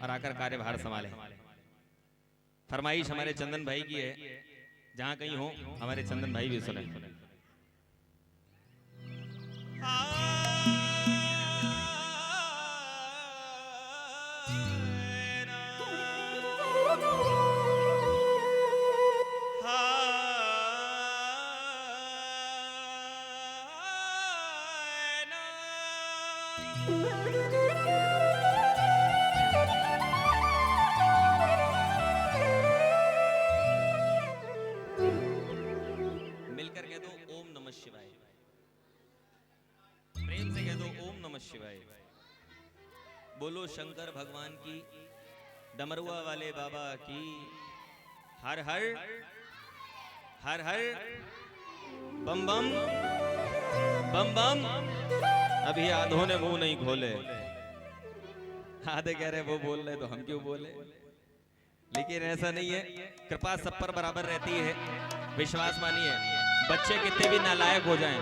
और आकर कार्यभार संभालें। फरमाइश हमारे चंदन भाई की है, जहां कहीं हो हमारे चंदन भाई भी सुने। मिलकर कह दो ओम नमः शिवाय, प्रेम से कह दो ओम नमः शिवाय। बोलो शंकर भगवान की, डमरुआ वाले बाबा की, हर हर हर हर बम बम बम बम। अभी आधों ने मुंह नहीं खोले, आधे कह रहे वो बोल रहे तो हम क्यों बोले। लेकिन ऐसा नहीं है, कृपा सब पर बराबर रहती है। विश्वास मानिए, बच्चे कितने भी नालायक हो जाएं,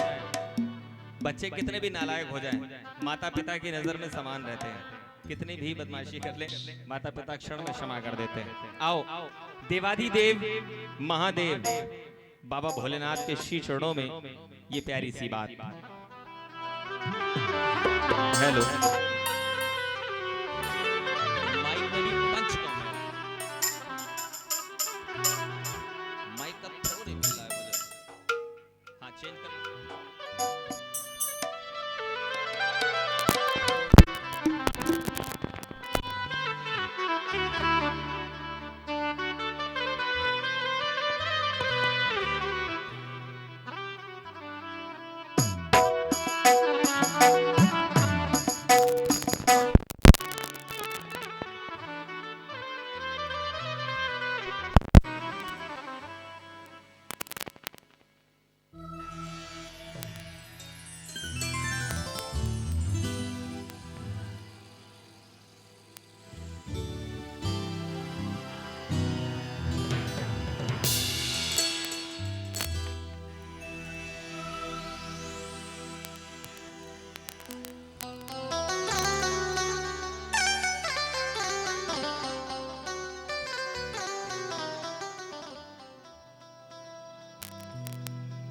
बच्चे कितने भी नालायक हो जाएं, माता पिता की नजर में समान रहते हैं। कितनी भी बदमाशी कर ले, माता पिता क्षण में क्षमा कर देते हैं। आओ देवाधिदेव महादेव बाबा भोलेनाथ के श्री चरणों में ये प्यारी सी बात। हेलो माइक में भी पंच कम है, माइक का थ्रो नहीं मिल रहा है मुझे। हाँ चेंज कर।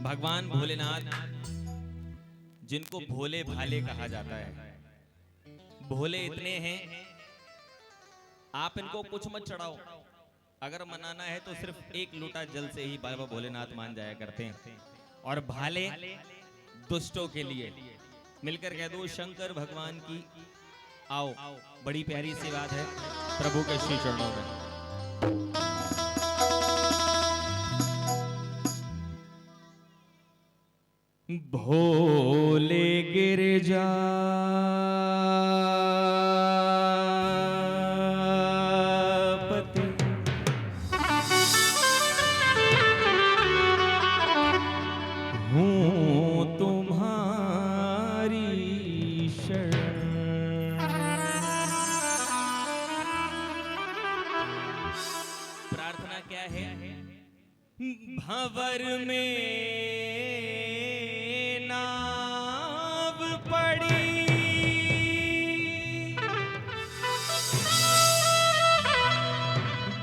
भगवान भोलेनाथ, जिनको भोले भाले कहा जाता है, भोले इतने हैं आप इनको कुछ मत चढ़ाओ। अगर मनाना है तो सिर्फ एक लोटा जल से ही बाबा भोलेनाथ मान जाया करते हैं। और भाले दुष्टों के लिए। मिलकर कह दो शंकर भगवान की। आओ, बड़ी प्यारी सी बात है प्रभु के श्री चरणों में। भोले गिरजापति हूँ तुम्हारी शरण। प्रार्थना क्या है? भंवर में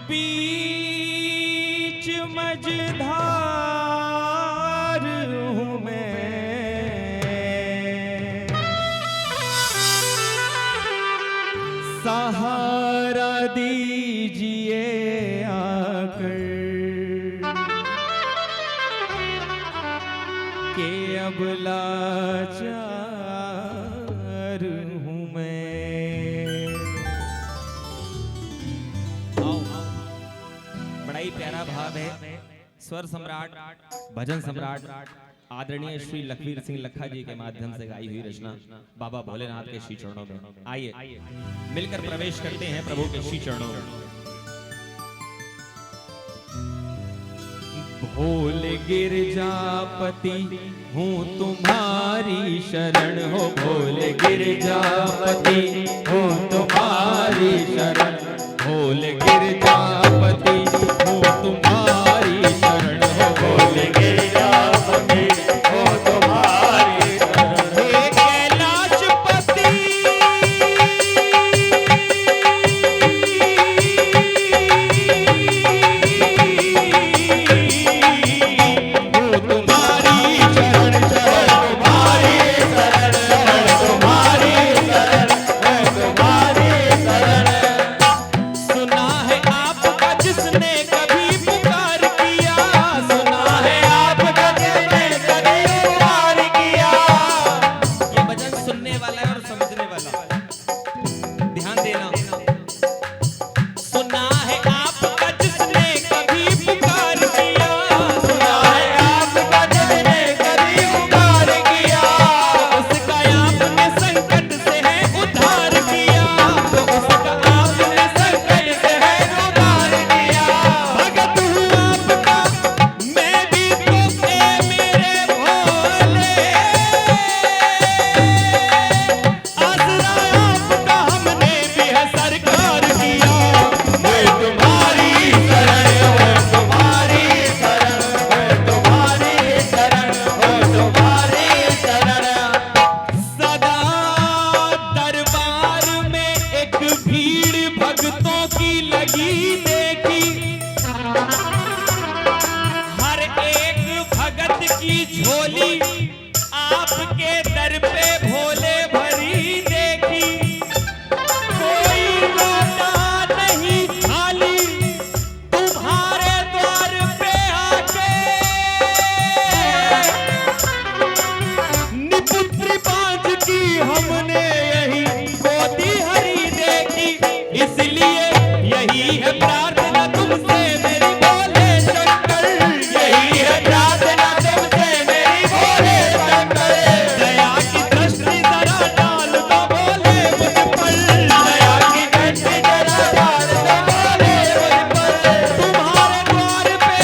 बीच मझधार हूँ मैं, सहारा दीजिए आकर के अब लाचार हूँ मैं। बड़ा ही प्यारा भाव है। स्वर सम्राट, भजन सम्राट आदरणीय श्री लखवीर सिंह लखा जी के माध्यम से गाई हुई रचना बाबा भोलेनाथ के श्री चरणों में। आइए मिलकर प्रवेश करते हैं प्रभु के श्री चरणों में। भोले गिरजापति हूँ तुम्हारी शरण हो, भोले गिरजापति हूँ तुम्हारी शरण, भोले गिरजापति हूँ तुम्हारी शरण हो, भोले गिरजापति हूँ तुम्हारी शरण। हे कैलाशपति भक्तों की लगी देखी, हर एक भगत की झोली आपके दर पे भोले भरी देखी। कोई लौटा नहीं खाली तुम्हारे द्वार पे आके, निपुत्र बांझ की हमने यही गोदी हरी देखी। इसलिए यही है प्रार्थना तुमसे मेरी भोले शंकर, यही है प्रार्थना तुमसे मेरी भोले शंकर। दया की दृष्टि जरा डाल दो भोले मुझ पर, दया की दृष्टि जरा डाल दो भोले मुझ पर। तुम्हारे द्वार पे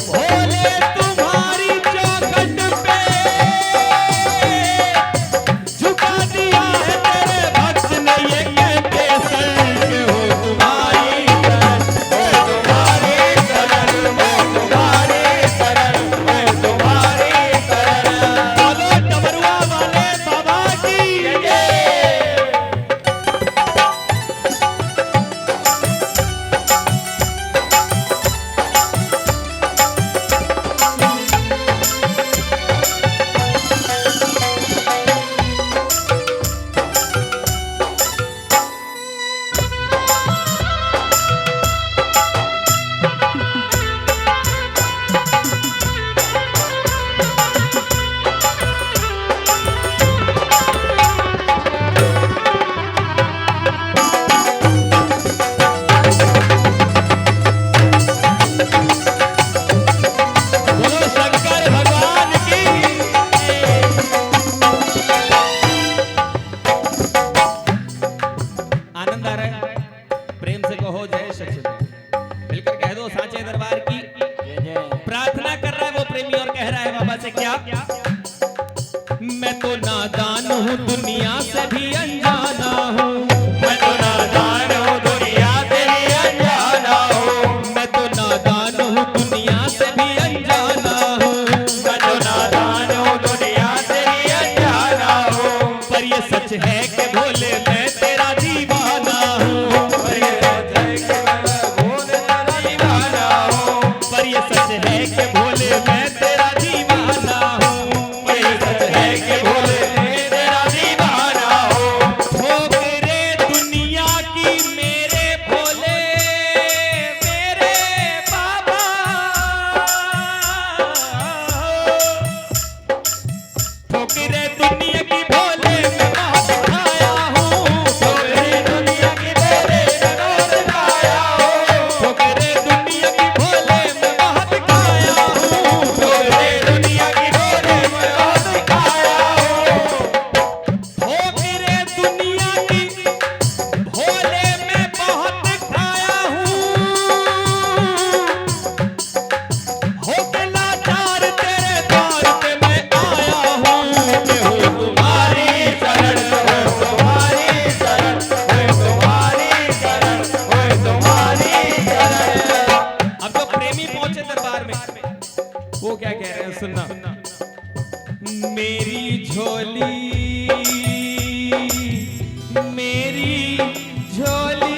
भोले तुम्हारी चौखट पे झुका दिया है तेरे भक्त ने ये कहते सर के हो तुम्हारी शरण, हो तुम्हारी शरण, हो तुम्हारी शरण, हो तुम्हारी शरण। बोलो डमरुआ वाले बाबा की जय। बोलो शंकर भगवान की जय। आनंद आ रहा है? प्रेम से कहो जय सच्चिदानंद, मिलकर कह दो साचे दरबार की प्रार्थना कर रहा है वो प्रेमी और कह रहा है बाबा से क्या? मैं तो नादान हूँ दुनिया से भी अनजाना हूँ, मैं तो नादान हूँ दुनिया से भी अनजाना हूँ, मैं तो नादान हूँ दुनिया से भी अनजाना हूँ, मैं तो नादान हूँ दुनिया से भी अनजाना हूँ। पर ये सच है कि भोले मैं तेरा दीवाना हूँ, पर ये सच है कि मैं भोले तेरा दीवाना हूँ, पर ये सच है कि भोले मैं तेरा दीवाना हूँ, पर ये सच है कि भोले मैं तेरा दीवाना हूँ। ठोकरे दुनिया की मेरे भोले मेरे बाबा, ठोकरे दुनिया की भोले मैं बहुत खाया हूँ, ठोकरे दुनिया की भोले मैं बहुत खाया हूँ, ठोकरे दुनिया की भोले मैं बहुत खाया हूँ, ठोकरे दुनिया की भोले मैं बहुत खाया हूँ, ठोकरे दुनिया की भोले मैं बहुत खाया हूँ। होके लाचार तेरे द्वार पे मैं आया हूँ, कि हो तुम्हारी शरण, हो तुम्हारी शरण, हो तुम्हारी शरण, हो तुम्हारी शरण। अब जो प्रेमी पहुंचे दरबार में वो क्या कह रहे हैं सुनना। मेरी झोली मेरी झोली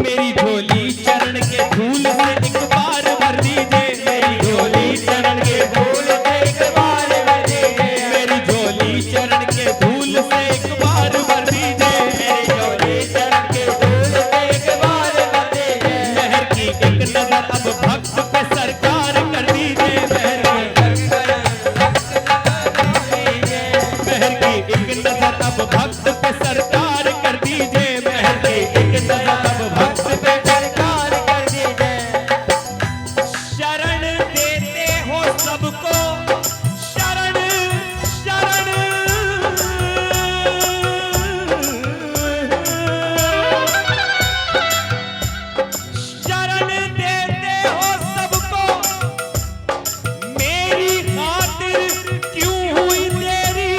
मेरी झोली चरण के धूल से एक बार भर दीजिए, मेरी झोली चरण के धूल से एक बार भर दीजिए, मेरी झोली चरण के धूल से एक बार भर दीजिए, मेरी झोली चरण के धूल से एक बार भर दीजिए। मेहर की एक नजर अब भक्त पे सरकार कर दीजिए, मेहर की एक नजर अब भक्त पे सरकार कर दीजिए, मेहर की एक नजर अब भक्त पे सरकार कर दीजिए। शरण देते हो सबको शरण शरण, शरण देते हो सबको, मेरी खातिर क्यों हुई तेरी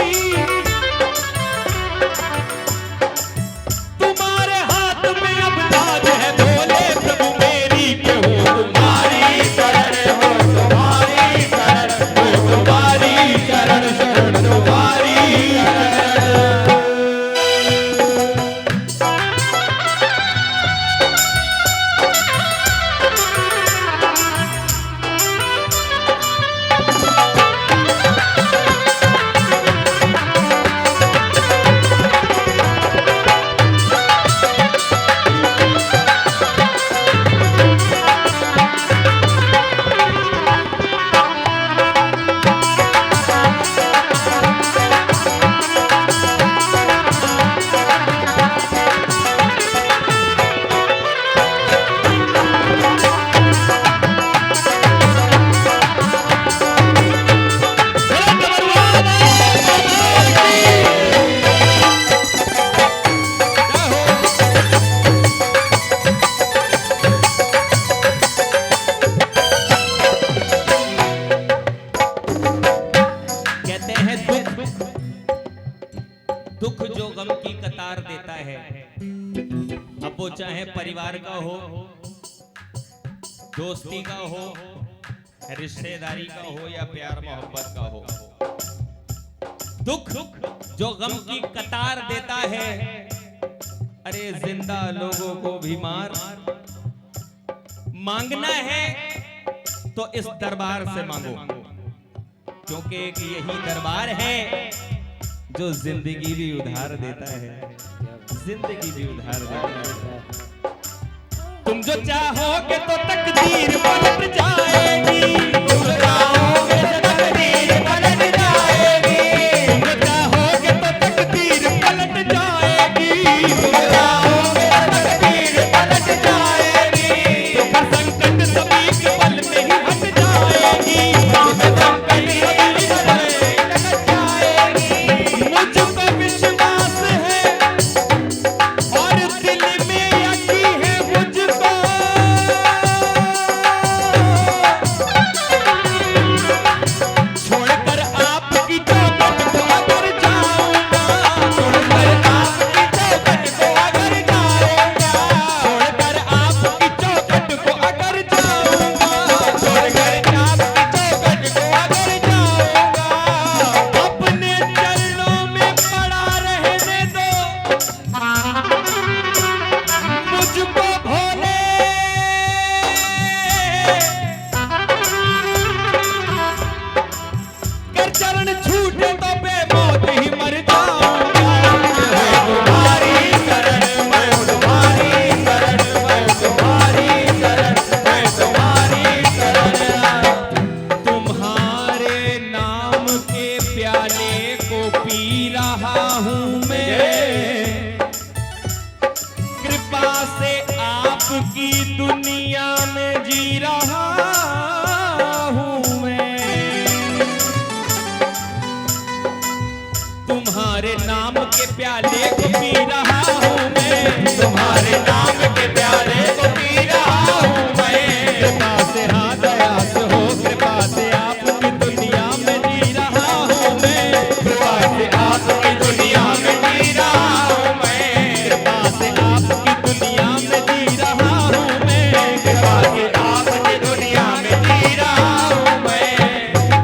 दुख जो गम की कतार देता है, अब वो चाहे परिवार का हो, दोस्ती का हो, रिश्तेदारी का हो या प्यार मोहब्बत का हो, दुख जो गम की कतार देता है, अरे जिंदा लोगों को भी मार। मांगना है तो इस दरबार से मांगो, क्योंकि एक यही दरबार है जो जिंदगी भी उधार देता है, जिंदगी भी उधार देता है। तुम जो चाहोगे तो तकदीर पलट जाएगी, तुम चाहोगे तो तकदीर पलट जाएगी, तुम चाहोगे तो तकदीर पलट जाएगी, तुम चाहोगे तो तकदीर पलट जाएगी। तो संकट सभी के पल में ही हट जाएगी, संकट सभी के पल में हट जाएगी। मुझको विश्वास है और दिल में यकीन है मुझको, छोड़कर आपकी चौखट को अगर जाऊंगा, छोड़कर आपकी चौखट को अगर जाऊंगा, छोड़कर आपकी चौखट को अगर जाऊंगा, छोड़कर आपकी चौखट को अगर जाऊंगा। अपने चरणों में पड़ा रहने दो मुझको भोले, कर चरण छूटे तो बेमौत ही मर जाऊंगा। मैं तुम्हारी शरण, मैं तुम्हारी शरण, मैं तुम्हारी शरण, मैं तुम्हारी शरण। तुम्हारे नाम के प्याले को पी रहा हूँ मैं, कृपा से आपकी दुनिया में जी रहा हूँ मैं। तुम्हारे नाम के प्याले को पी रहा हूँ मैं, तुम्हारे नाम के प्याले को पी रहा हूँ मैं। कृपा से हाँ दयास हो, कृपा से आपकी दुनिया में जी रहा हूँ मैं, कृपा से आपकी दुनिया में जी रहा हूँ मैं, कृपा से आपकी दुनिया में जी रहा हूँ मैं, कृपा से आपकी दुनिया में जी रहा हूँ मैं।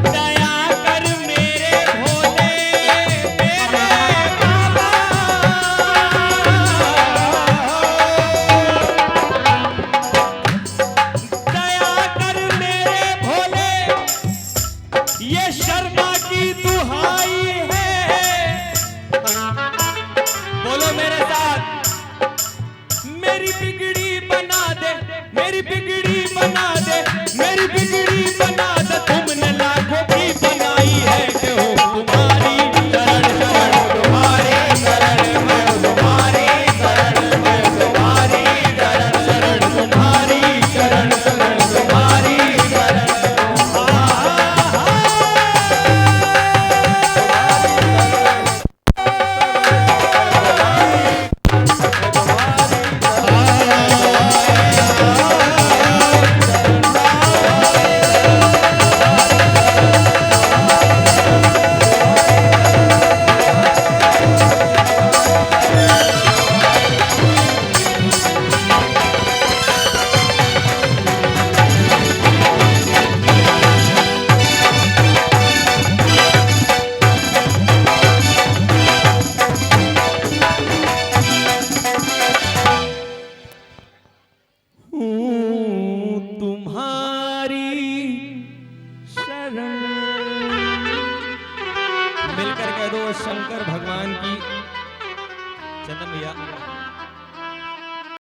दया कर मेरे भोले, मेरे बाबा, दया कर मेरे भोले, ये शर्मा की दुहाई है। बोलो मेरे साथ, मेरी बिगड़ी बना दे, मेरी बिगड़ी बना दे, मेरी बिगड़ी बना दे। तुमने लाखों की बनाई है कि हो तुम्हारी शरण, शरण तुम्हारी शरण, मैं तुम्हारी शरण, मैं तुम्हारी शरण, शरण तुम्हारी शरण, शरण तुम्हारी शरण। तुम्हारी शरण। मिलकर कह दो शंकर भगवान की। चंदन भैया